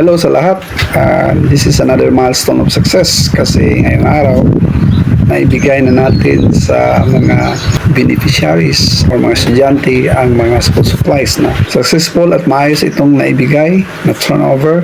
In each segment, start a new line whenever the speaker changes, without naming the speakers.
Hello sa lahat. This is another milestone of success kasi ngayong araw naibigay na natin sa mga beneficiaries o mga estudyante ang mga school supplies na successful at maayos itong naibigay na turnover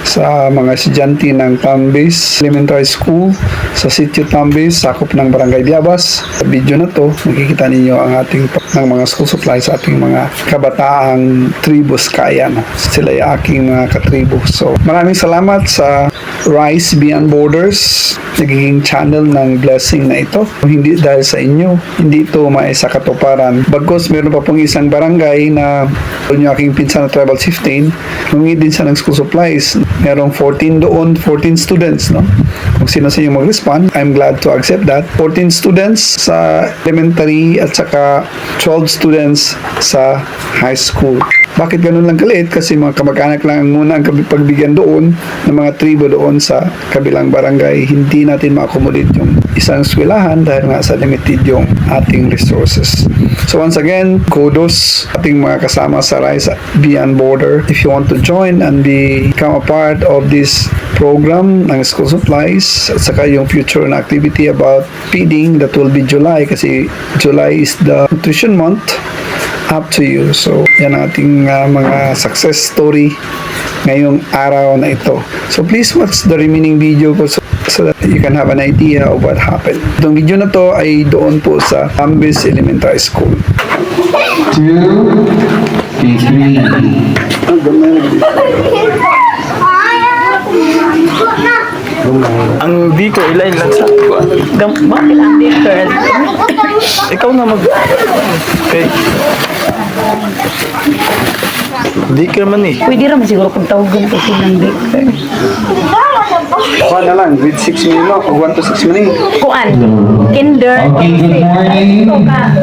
sa mga estudyante ng Tambis Elementary School sa Sitio Tambis, sakop ng Barangay Biabas. Sa video na to, makikita ninyo ang ating ng mga school supplies sa ating mga kabataang tribus Kayan. Sila ay aking mga katribo. So, maraming salamat sa Rise Beyond Borders, nagiging channel ng blessing na ito. Hindi dahil sa inyo, hindi ito maisa katuparan. Bagkus, meron pa pong isang barangay na yung aking pinsan na tribal chieftain, humingi din siya ng school supplies. Merong 14 doon, 14 students, no? Kung sino sa inyo mag-respond, I'm glad to accept that. 14 students sa elementary at saka 12 students sa high school. Bakit ganun lang kaliit? Kasi mga kamag-anak lang muna ang pagbigyan doon ng mga tribo doon sa kabilang barangay. Hindi natin ma-accommodate yung isang eskwelahan dahil nga sa limited yung ating resources. So once again, kudos ating mga kasama sa Rise Beyond Border. If you want to join and become a part of this program ng school supplies at saka yung future na activity about feeding, that will be July kasi July is the nutrition month. Up to you. So, yan ang ating mga success story ngayong araw na ito. So, please watch the remaining video ko so that you can have an idea of what happened. Itong video na to ay doon po sa Tambis Elementary School.
2, 3.
Ang dito, ilain lang sa bakit ang dito? Ikaw na mag... Okay. Di ka naman eh.
Pwede naman siguro kung tawagan ko silang baker.
Kuha na lang, grade 6 minutes o 1 to 6 minutes.
Kuan? Kinder?
Okay, good morning.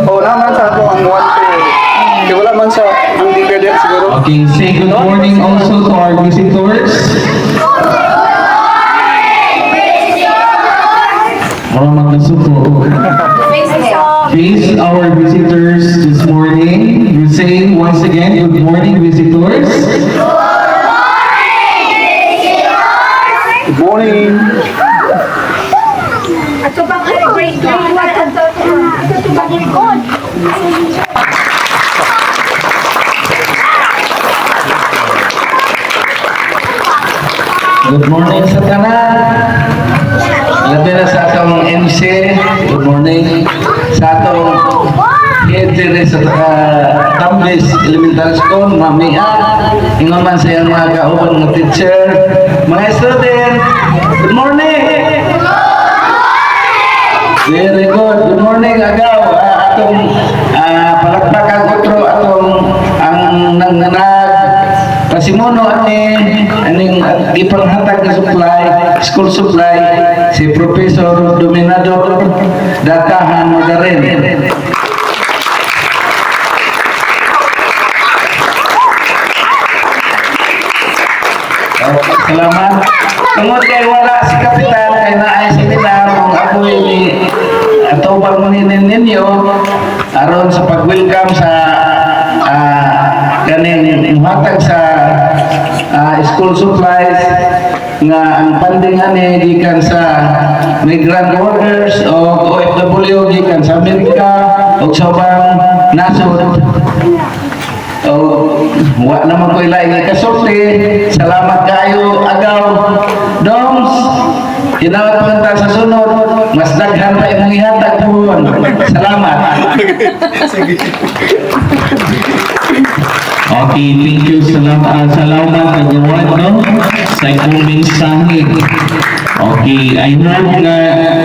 O naman sa ato ang 1 to... Di wala man sa ang bigger din siguro.
Okay, say good morning also to our visitors. Face our visitors this morning. You say once again, good morning, visitors.
Good morning.
Ato bang grade 1 ato bang likod?
Good morning sa tanan. Labi na sa atong MC. Good morning. Sa atong head sa Tambis Elementary School, Mami A. Ingon man sa iyang mga kauban ng teacher. Mga student, good morning! Very good. Good morning, agaw. Atong palakpakan kutro atong ang nanganag pasimuno aning ipanghatag na supply, school supply, si Professor Dominador Datahan Magaren. Okay, salamat. Tungod kay wala si Kapitan, kay naay seminar kung ako'y ni atubang mo ninyo aron sa pag-welcome sa kaning muhatag sa school supplies nga ang funding ani gikan sa migrant workers o OFW gikan sa Amerika o sa ubang nasod. O wa naman ko ilaing ikasulti. Salamat kayo agaw. Doms, hinawat mo ta sa sunod. Mas daghan pa imong ihatag po. Salamat. Okay, thank you. Salamat kagawan, no? Sa ikong mensahe. Okay, I hope nga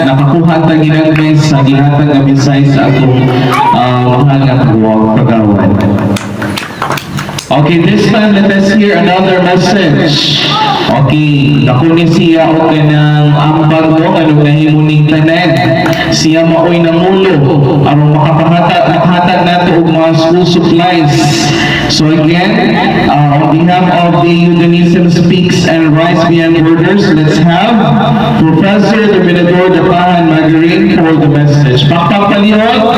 nakakuha ta ginagmay sa gihatag nga mensahe sa atong mahal kagawan. Okay, this time let us hear another message. Okay, ako ni siya o kanang ambag mo, anong nahimuning tanan. Siya maoy nangulo, aron makahatag nato og mga school supplies. So again, on behalf of the Unionism Speaks and Rise Beyond Borders, let's have Professor Dominador Datahan Magaren for the message. Pakpapalihog.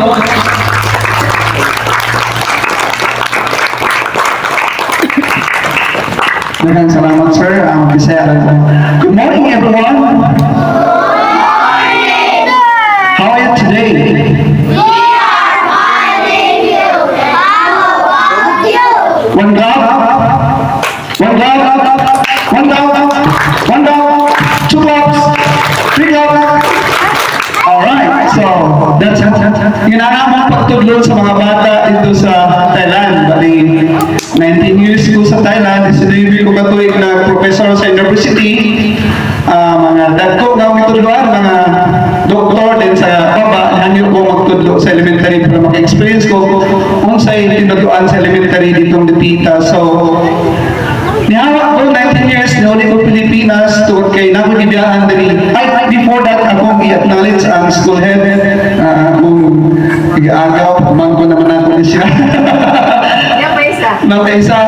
Maraming salamat, sir.
One down. One down. Two claps. Three claps. Alright, so that's ginanamang pagtudlod sa mga bata dito sa Thailand. Bali, 19 years ko sa Thailand, isinibig ko katuig na professor sa university. Mga dagko na mitudloan, mga doktor din sa baba, hangyo ko magtudlo sa elementary para maka-experience ko kung sa'y tinudloan sa elementary ditong Lipita. So, nihawak ko 19 years, nauli ko Pilipinas, tungkol kay nakulibiyahan din. Ay, before that, akong i-acknowledge ang school head. Kung i-agaw, pagmangko naman natin siya. Napaisa,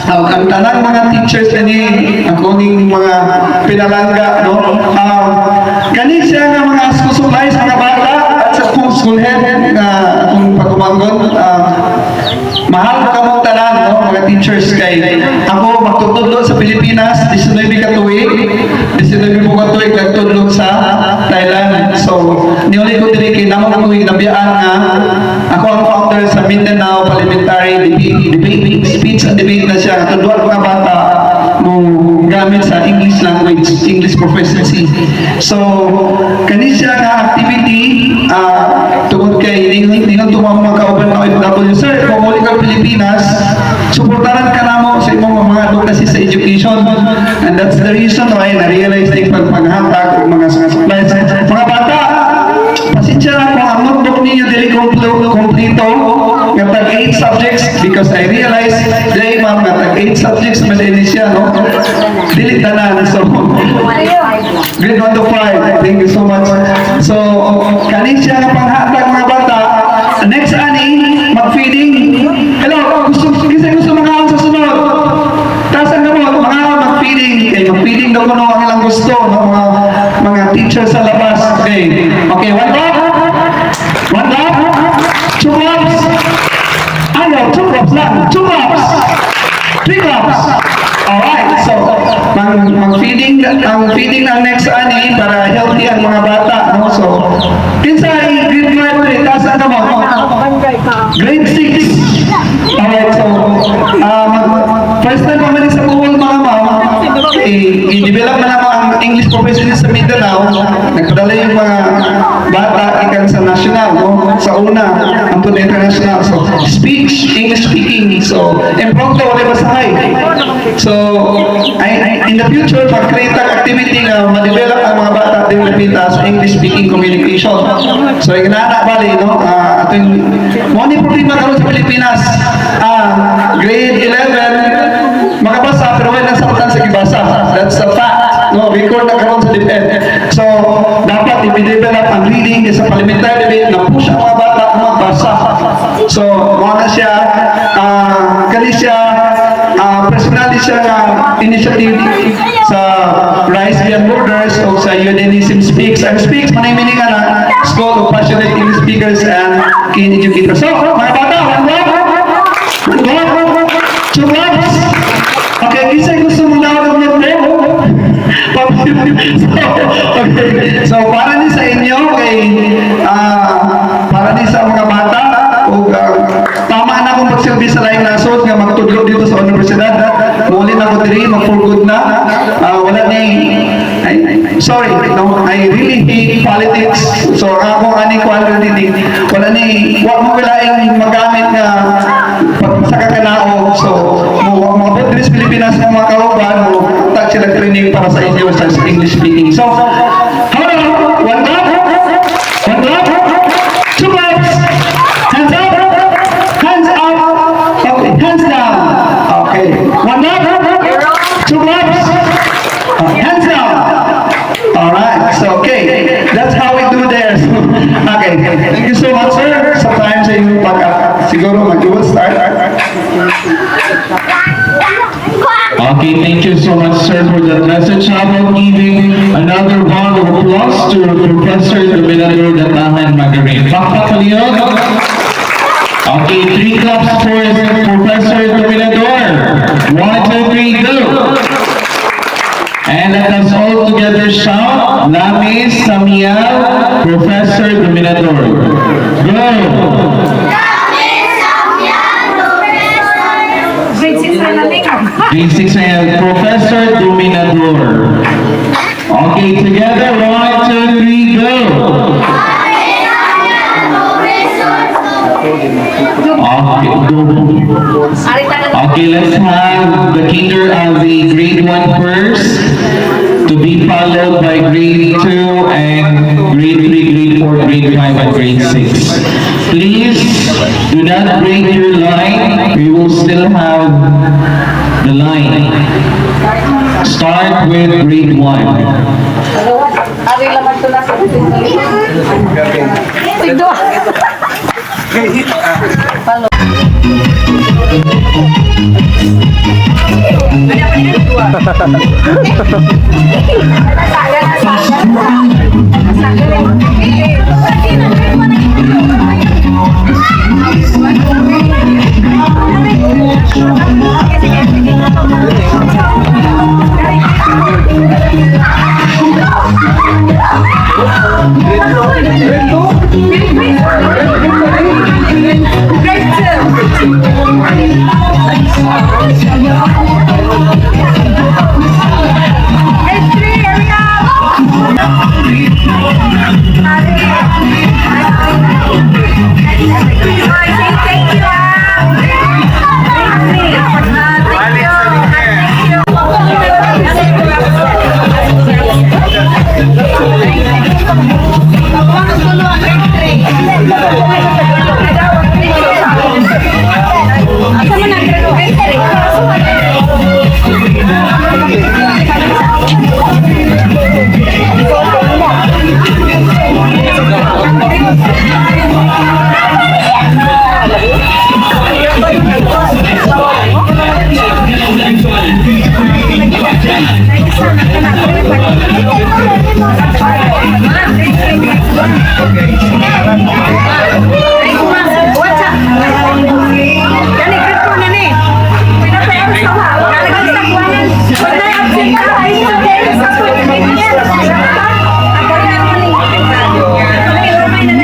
ang tanang mga teachers ni ako ning mga pinalangga, no? Kani siya nga mga school supplies, mga bata, at sa school head, akong pagumanggon, mahal ka mong tanan, no? Mga teachers kay ako magtutudlo sa Pilipinas, 19 katuig, 19 po katuig nagtudlo sa Thailand. So, niuli ko diri kay namang tuig nabiyaan nga ako ang founder sa Mindanao Parliamentary Debate, Speech and Debate na siya. Tudlo mga bata mo gamit sa English language, English proficiency. So, kani siya nga activity tungod kay ningon tumang mga kauban na OFW. Sir, kung muli ka Pilipinas, suportaran ka namo sa imong mga advocacy sa education. And that's the reason why na-realize din pagpanghatag ng mga supplies. Mga bata, pasensya na kung ang notebook ninyo dili kompleto nga tag 8 subjects because I realize dili ma'am nga tag 8 subjects man din siya, no? Dili tanan. So, grade 1 to 5. Thank you so much. So, kani siya nga panghatag mga bata. Next ani, mag-feeding. Hello, gusto mga sa sunod. Tasan na mo, mga mag-feeding. Okay, mag-feeding daw ko no ang ilang gusto, no? Mga teachers sa labas. Okay, one clap. One clap. Two claps. Ano, two claps lang. Two claps. Three claps. Alright, so, mag-feeding, ang feeding ng next ani para healthy ang mga bata, no? So, kinsay, grade 5, tasan na mo. Grade 6. Alright, so, first time kami sa Google mga ma'am, i-develop na naman ang English proficiency sa Mindanao. Nagpadala yung mga bata ikan sa national, no? Sa una, ang to international. So, speech, English speaking. So, impromptu, wala basahay. So, in the future, mag-create ang activity na ma-develop ang mga bata din napita sa English speaking communication. So, ignana bali, no? Mo ni problema karon sa Pilipinas. Grade 11 makabasa pero wala sabutan sa gibasa. That's a fact. No, record na karon sa DepEd. So, dapat i-develop ang reading sa parliamentary debate na push ang mga bata magbasa. So, mga siya kani siya personally siya nga initiative sa Rise Beyond Borders o sa UNISM Speaks. And Speaks, manay meaning na School of Passionate English Speakers and Keen Educators. So, mga bata, two claps. Okay, isa gusto mong nawag ng okay, so para ni sa inyo, para ni sa mga bata, tama na kung pagsilbi sa laing nasod nga magtudlo dito sa universidad. Muli na ko diri, mag-for good na. Wala ni, sorry, no, I really hate politics. So ako ani ko already wala ni, wag mo wilaing magamit nga sa kakanao. So mga Budris Pilipinas ng mga kauban mo tag sila training para sa inyo sa English speaking. So hold on, one clap, two claps, hands up, okay, hands down, okay, one clap, two claps, hands down. Alright, so okay, that's how we do there. Okay, thank you so much, sir. Sometimes sa inyong siguro mag-iwan start.
Okay, thank you so much, sir, for that message. How about giving another round of applause to Professor Dominador Datahan Magarin? Pakpakaliyon. Okay, 3 claps for Professor Dominador. 1, 2, 3, go! And let us all together shout, Lamis Samial, Professor Dominador. Go!
Grade 6 na natin.
Grade 6 I have Professor Dominador. Okay, together, 1, 2, 3, go! Okay, let's have the kinder the grade 1 first, to be followed by grade 2 and grade 3, grade 4, grade 5, and grade 6. Please do not break your line. We will still have the line. Start with grade 1.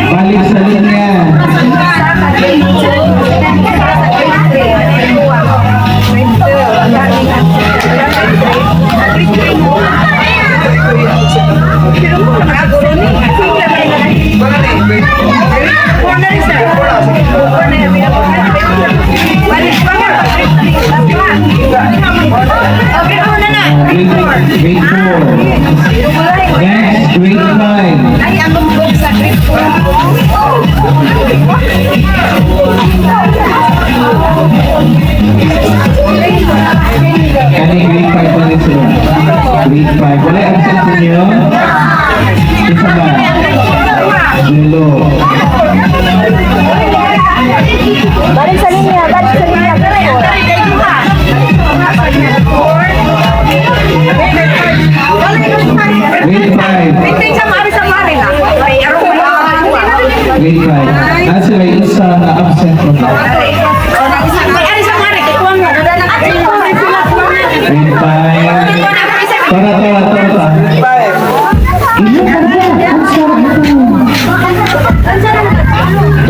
Balik sa linya. Grade 4. Next, grade 5. Kani grade 5 pa rin sila. Grade 5. Wala yung absent ninyo? Isa ba? Julo.
Balik sa linya, balik sa linya.
Grade 5. Grade 5. Nasa sila yung isa na absent mo na. Grade 5. Tara.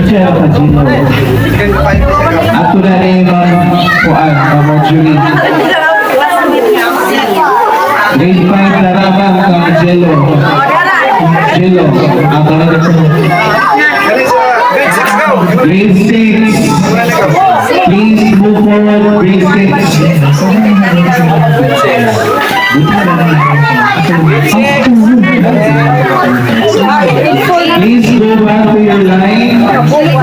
Kaya ka, Gino. Ato na ni Ma'am Juan, Ma'am Marjorie. Grade 5 na ramang kang Jello. Jello, ang talaga sa Grade 6. Please move forward, grade 6. Please go back to your line. Okay,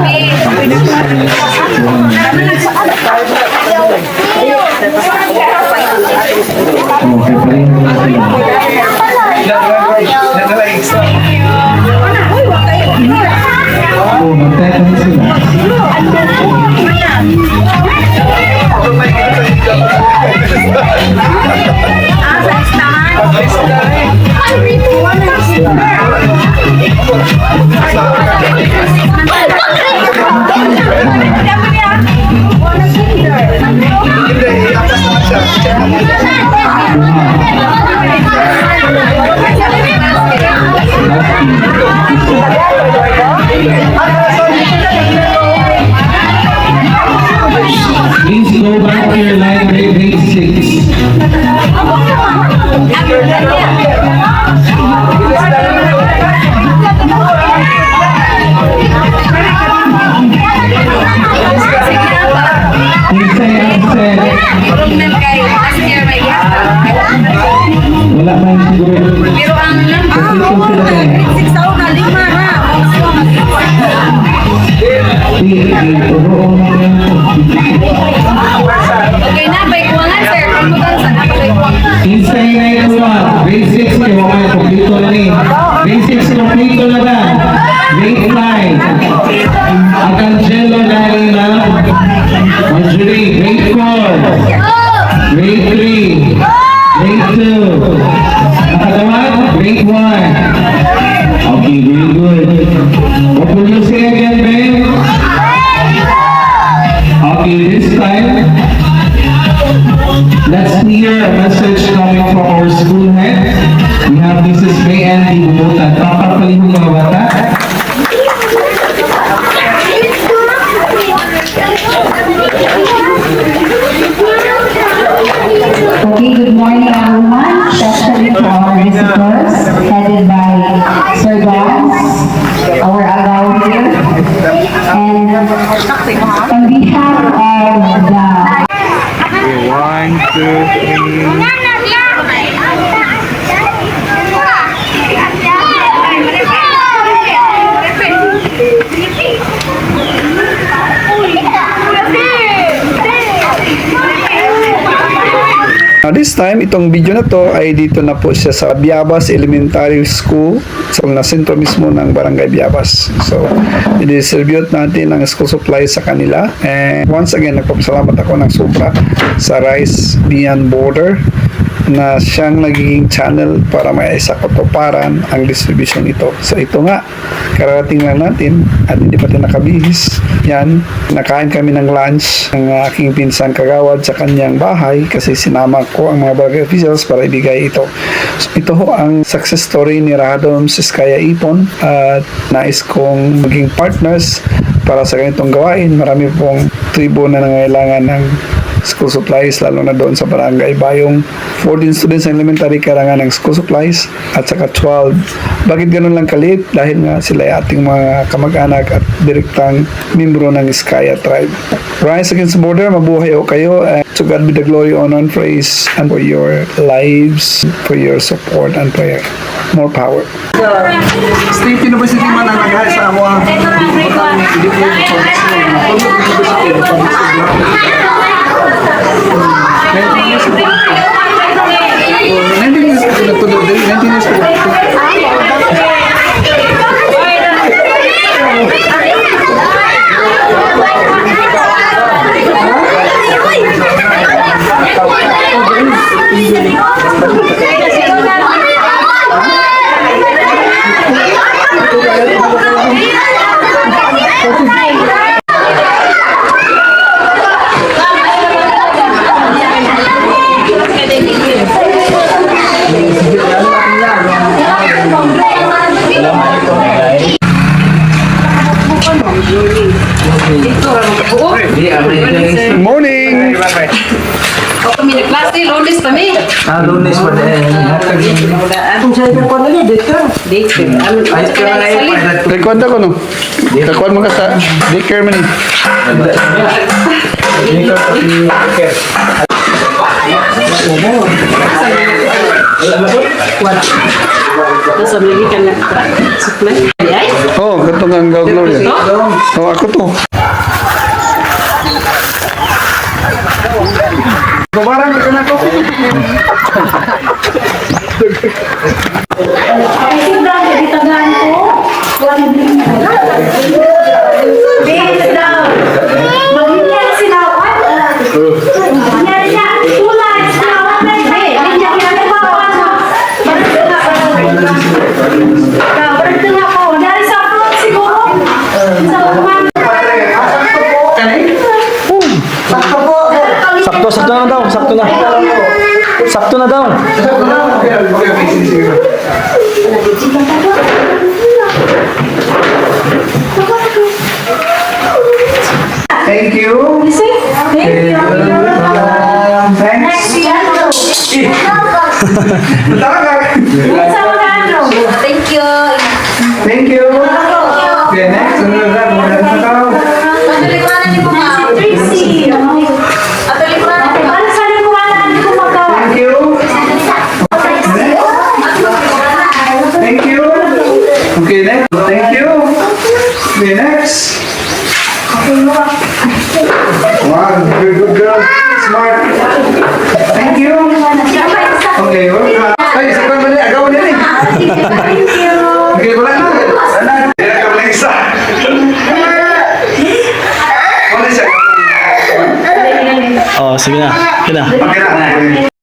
pa rin magtatanong sila.
improvement kay last year may
Wala man siguro.
pero ang grade 6 taon na 5 na. Okay na, bay kuwangan sir. Pagmutan sa napagay
Insay na ito ba? Grade 6 kayo mga kompleto na ni. Grade 6 kompleto na ba? Grade 5. Arcangelo na rin na. Marjorie, grade 4. Grade 3. Grade 2. Nakalaman, grade 1. Okay, very good. What will you say again, Ben? Okay, this time, let's hear a message coming from our school head. We have Mrs. May Andy Bumutan. Papapalihong mga bata.
Okay, good morning everyone, especially to our visitors headed by Sir Don, our agaw here. And on behalf of the
1, 2, 3. Now this time, itong video na to ay dito na po siya sa Biabas Elementary School sa sentro mismo ng Barangay Biabas. So, i-distribute natin ang school supplies sa kanila. And once again, nagpapasalamat ako ng sobra sa Rice Beyond Border na siyang nagiging channel para may isa katuparan ang distribution ito. So ito nga, kararating lang natin at hindi pa tayo nakabihis. Yan, nakain kami ng lunch ng aking pinsan kagawad sa kanyang bahay kasi sinama ko ang mga barangay officials para ibigay ito. So, ito ho ang success story ni Radom Siskaya Ipon at nais kong maging partners para sa ganitong gawain. Marami pong tribo na nangailangan ng school supplies, lalo na doon sa barangay Bayong. 14 students ng elementary kailangan ng school supplies at saka 12. Bakit ganun lang kalit? Dahil nga sila ay ating mga kamag-anak at direktang membro ng Iskaya tribe. Rise Against the Border, mabuhay o kayo. And to God be the glory, honor, and praise, and for your lives, for your support and prayer. More power. State University man ang naghay sa amo ang morning.
Ako kami na klase, Lunes pa mi.
Lunes pa din.
Kung sa'yo ko na yun, dito. Dito.
Ay, kaya na yun.
Record ako no. Record mo ka sa daycare man.
Nasa mga ka na supply. Ay,
Oh, ganito nga ang gawin yan. Oh, ako to. Babaran ka na ko.
Sakto na daw, sakto na. Sakto na daw.
Thank you. Thanks.
Thank you.
Thank you. Okay, next.
Patuloy ko na ni po, ma'am. Tracy. Patuloy ko na ni po.
Okay, ay, isa pa mali, agaw na rin. Okay, wala na. Hindi na kami isa. Wala siya.
Oh, sige na. Sige na.
Okay na.